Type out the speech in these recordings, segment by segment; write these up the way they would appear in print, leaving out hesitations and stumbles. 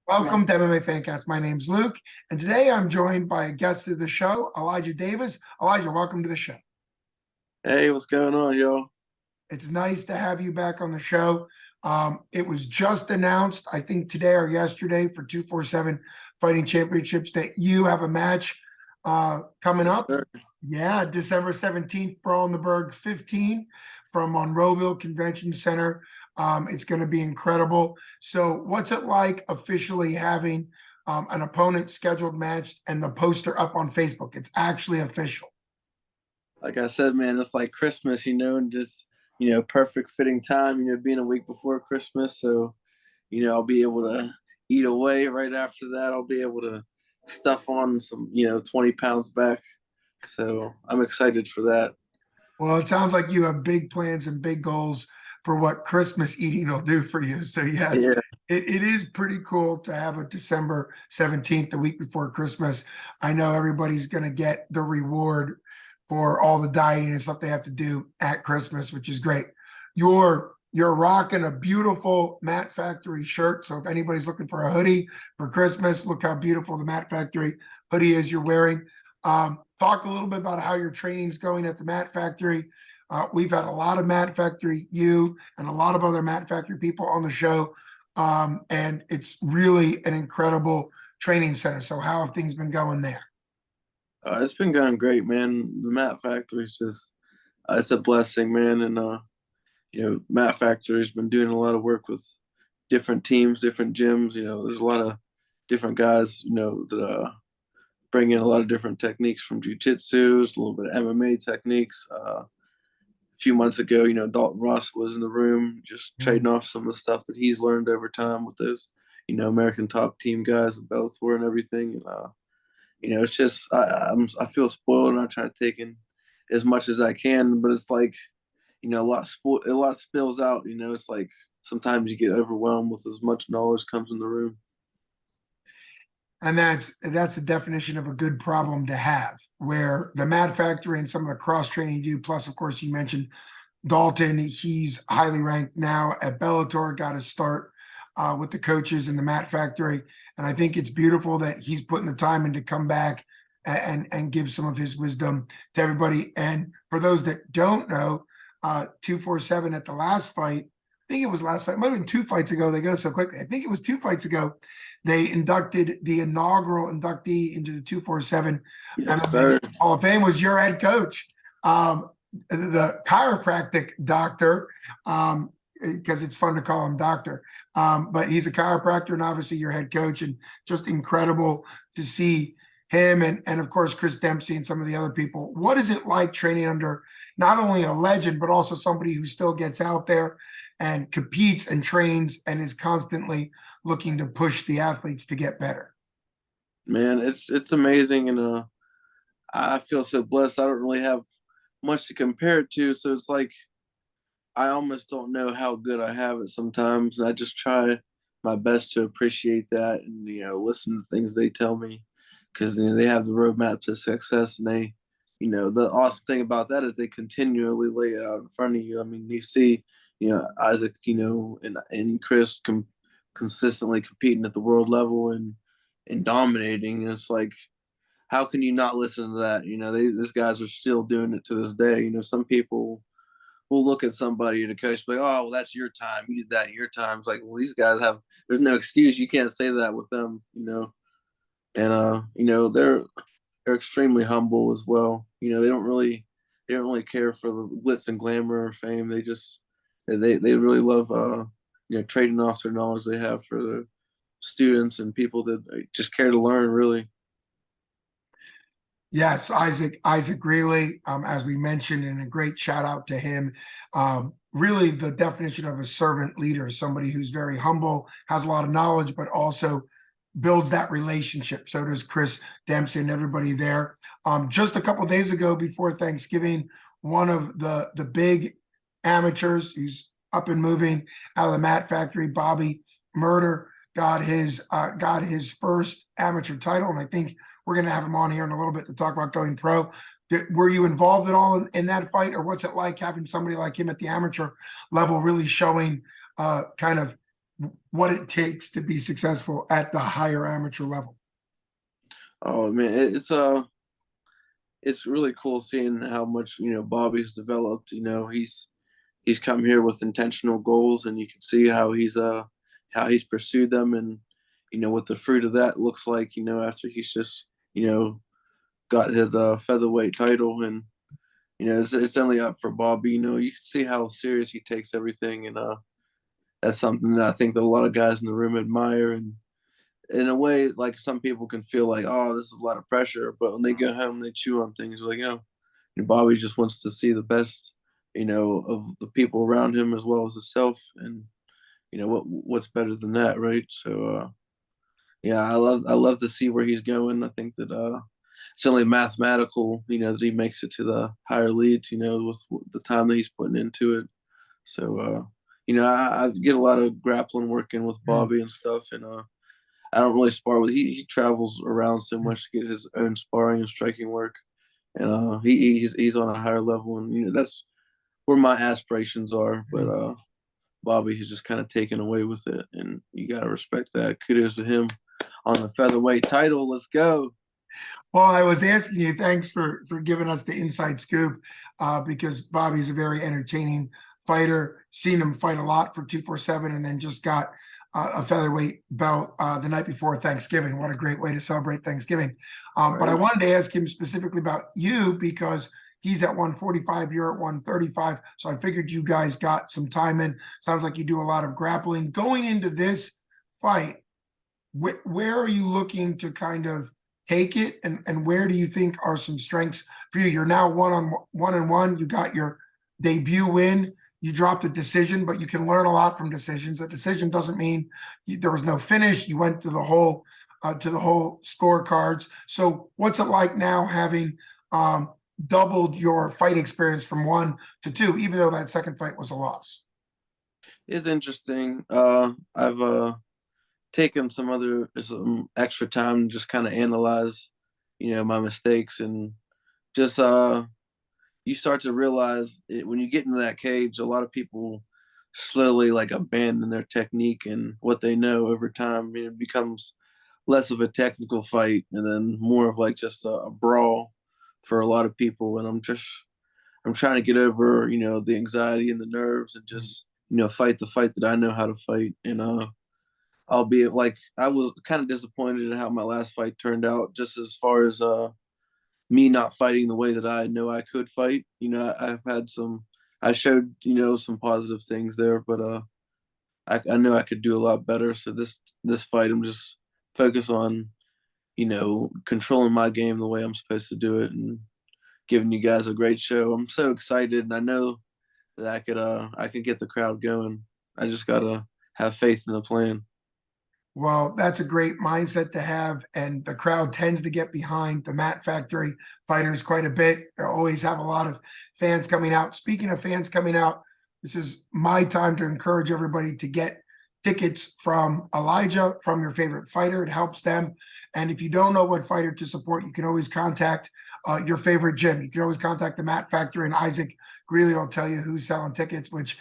Welcome to MMA Fancast. My name's Luke, and today I'm joined by a guest of the show, Elijah Davis. Elijah, welcome to the show. Hey, what's going on, yo? It's nice to have you back on the show. It was just announced, I think today or yesterday, for 247 Fighting Championships that you have a match coming Yes, up. sir. Yeah, December 17th, Brawl in the Berg 15 from Monroeville Convention Center. It's going to be incredible. So, what's it like officially having an opponent scheduled match and the poster up on Facebook? It's actually official. Like I said, man, it's like Christmas, and just, perfect fitting time, being a week before Christmas. So, I'll be able to eat away right after that. I'll be able to stuff on some, 20 pounds back. So I'm excited for that. Well, it sounds like you have big plans and big goals for what Christmas eating will do for you. So, yes, Yeah. it is pretty cool to have a December 17th, the week before Christmas. I know everybody's going to get the reward for all the dieting and stuff they have to do at Christmas, which is great. You're rocking a beautiful Mat Factory shirt. So if anybody's looking for a hoodie for Christmas, look how beautiful the Mat Factory hoodie is you're wearing. Talk a little bit about how your training's going at the Mat Factory. We've had a lot of Mat Factory, you and a lot of other Mat Factory people on the show. And it's really an incredible training center. So how have things been going there? It's been going great, man. The Mat Factory is just, it's a blessing, man. And, Mat Factory's been doing a lot of work with different teams, different gyms. There's a lot of different guys, that bring in a lot of different techniques from jujitsu, a little bit of MMA techniques. A few months ago, Dalton Ross was in the room just trading off some of the stuff that he's learned over time with those, American top team guys and Bellator and everything. And, it's just I feel spoiled and I try to take in as much as I can, but it's like, a lot spills out. It's like sometimes you get overwhelmed with as much knowledge comes in the room. And that's the definition of a good problem to have, where the Mat Factory and some of the cross training you do, plus of course you mentioned Dalton, he's highly ranked now at Bellator, got to start with the coaches in the Mat Factory. And I think it's beautiful that he's putting the time in to come back and give some of his wisdom to everybody. And for those that don't know, 247 at the last fight, I think it was last fight, it might have been 2 fights ago. They go so quickly. I think it was 2 fights ago. They inducted the inaugural inductee into the 247 Yes, MMA sir. Hall of Fame was your head coach, the chiropractic doctor, because it's fun to call him doctor. But he's a chiropractor and obviously your head coach, and just incredible to see him and of course Chris Dempsey and some of the other people. What is it like training under not only a legend but also somebody who still gets out there and competes and trains and is constantly looking to push the athletes to get better? Man, it's amazing, and I feel so blessed. I don't really have much to compare it to, so it's like I almost don't know how good I have it sometimes, and I just try my best to appreciate that and listen to things they tell me because they have the roadmap to success, and they, the awesome thing about that is they continually lay it out in front of you. I mean, you see, Isaac, and Chris consistently competing at the world level and dominating. And it's like, how can you not listen to that? These guys are still doing it to this day. Some people will look at somebody and a coach be like, oh, well, that's your time. You did that in your time. It's like, well, these guys have, there's no excuse. You can't say that with them. And, they're extremely humble as well. They don't really care for the glitz and glamour or fame. They really love, trading off their knowledge they have for the students and people that just care to learn, really. Yes, Isaac Greeley, as we mentioned, and a great shout out to him. Really, the definition of a servant leader, somebody who's very humble, has a lot of knowledge, but also builds that relationship. So does Chris Dempsey and everybody there. Just a couple days ago, before Thanksgiving, one of the big amateurs who's up and moving out of the Mat Factory, Bobby Murder, got his first amateur title, and I think we're going to have him on here in a little bit to talk about going pro. Were you involved at all in that fight, or what's it like having somebody like him at the amateur level really showing kind of what it takes to be successful at the higher amateur level. Oh man, it's really cool seeing how much Bobby's developed. He's come here with intentional goals, and you can see how he's pursued them, and what the fruit of that looks like. After he's just got his featherweight title, and it's only up for Bobby. You can see how serious he takes everything, and that's something that I think that a lot of guys in the room admire. And in a way, like some people can feel like, oh, this is a lot of pressure, but when they go home, they chew on things like, Bobby just wants to see the best, of the people around him as well as himself, and what's better than that, right? So, yeah, I love to see where he's going. I think that it's only mathematical, that he makes it to the higher leads, with the time that he's putting into it. So, I get a lot of grappling working with Mm. Bobby and stuff, and I don't really spar with. He travels around so much to get his own sparring and striking work, and he's on a higher level, and that's where my aspirations are. But Bobby has just kind of taken away with it, and you gotta respect that. Kudos to him on the featherweight title. Let's go. Well, I was asking you, thanks for giving us the inside scoop, because Bobby's a very entertaining fighter. Seen him fight a lot for 247, and then just got a featherweight belt the night before Thanksgiving. What a great way to celebrate Thanksgiving. But I Right. wanted to ask him specifically about you because he's at 145, you're at 135. So I figured you guys got some time in. Sounds like you do a lot of grappling. Going into this fight, where are you looking to kind of take it, and where do you think are some strengths for you? You're now one and one. You got your debut win. You dropped a decision, but you can learn a lot from decisions. A decision doesn't mean there was no finish. You went to the whole scorecards. So what's it like now having doubled your fight experience from 1 to 2, even though that second fight was a loss? It's interesting. I've taken some extra time to just kind of analyze, my mistakes, and just you start to realize when you get into that cage, a lot of people slowly like abandon their technique and what they know over time. It becomes less of a technical fight and then more of like just a brawl for a lot of people. And I'm trying to get over, the anxiety and the nerves and just, fight the fight that I know how to fight. And albeit like I was kind of disappointed in how my last fight turned out, just as far as me not fighting the way that I know I could fight. I've had I showed, some positive things there, but I know I could do a lot better. So this fight, I'm just focused on, controlling my game the way I'm supposed to do it and giving you guys a great show. I'm so excited, and I know that I could get the crowd going. I just gotta have faith in the plan. Well, that's a great mindset to have, and the crowd tends to get behind the Mat Factory fighters quite a bit. They always have a lot of fans coming out. Speaking of fans coming out, this is my time to encourage everybody to get tickets from Elijah, from your favorite fighter. It helps them. And if you don't know what fighter to support, you can always contact your favorite gym. You can always contact the Mat Factory, and Isaac Greeley will tell you who's selling tickets, which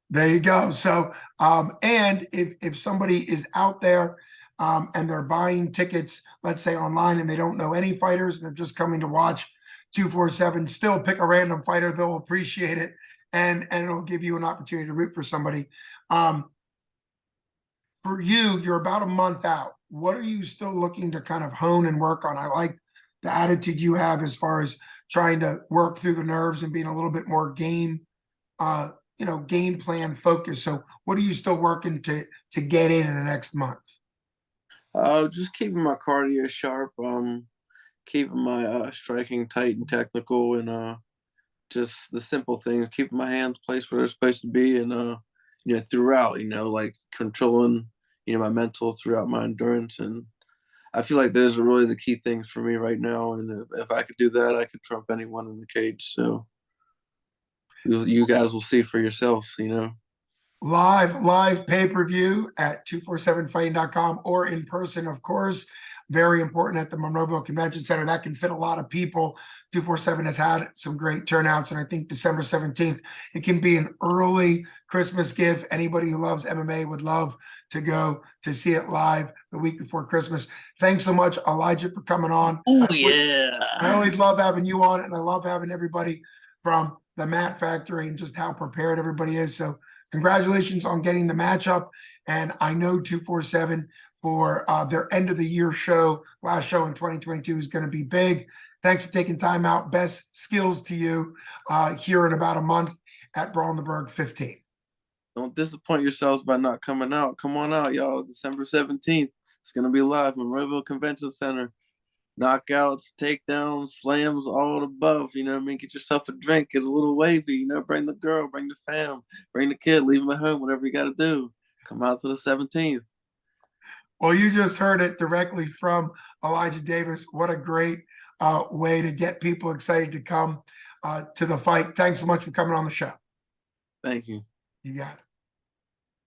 there you go. So, and if somebody is out there and they're buying tickets, let's say online, and they don't know any fighters and they're just coming to watch 247, still pick a random fighter. They'll appreciate it, and it'll give you an opportunity to root for somebody. Um, for you, you're about a month out. What are you still looking to kind of hone and work on? I like the attitude you have as far as trying to work through the nerves and being a little bit more uh, game plan focus. So what are you still working to get in the next month? Just keeping my cardio sharp, keeping my striking tight and technical, and just the simple things, keeping my hands placed where they're supposed to be, and throughout, like controlling, my mental throughout my endurance, and I feel like those are really the key things for me right now. And if I could do that, I could trump anyone in the cage. So you guys will see for yourselves. live pay-per-view at 247fighting.com or in person, of course. Very important at the Monroeville Convention Center. That can fit a lot of people. 247 has had some great turnouts, and I think December 17th, it can be an early Christmas gift. Anybody who loves MMA would love to go to see it live the week before Christmas. Thanks so much, Elijah, for coming on. Oh I yeah. always love having you on, and I love having everybody from the Mat Factory and just how prepared everybody is. So congratulations on getting the matchup. And I know 247 for their end of the year show, last show in 2022 is going to be big. Thanks for taking time out. Best skills to you here in about a month at Brawl in the Berg 15. Don't disappoint yourselves by not coming out. Come on out, y'all. December 17th. It's going to be live in Monroeville Convention Center. Knockouts, takedowns, slams, all above. You know what I mean? Get yourself a drink, get a little wavy. You know, bring the girl, bring the fam, bring the kid, leave them at home, whatever you got to do. Come out to the 17th. Well, you just heard it directly from Elijah Davis. What a great way to get people excited to come to the fight. Thanks so much for coming on the show. Thank you. You got it.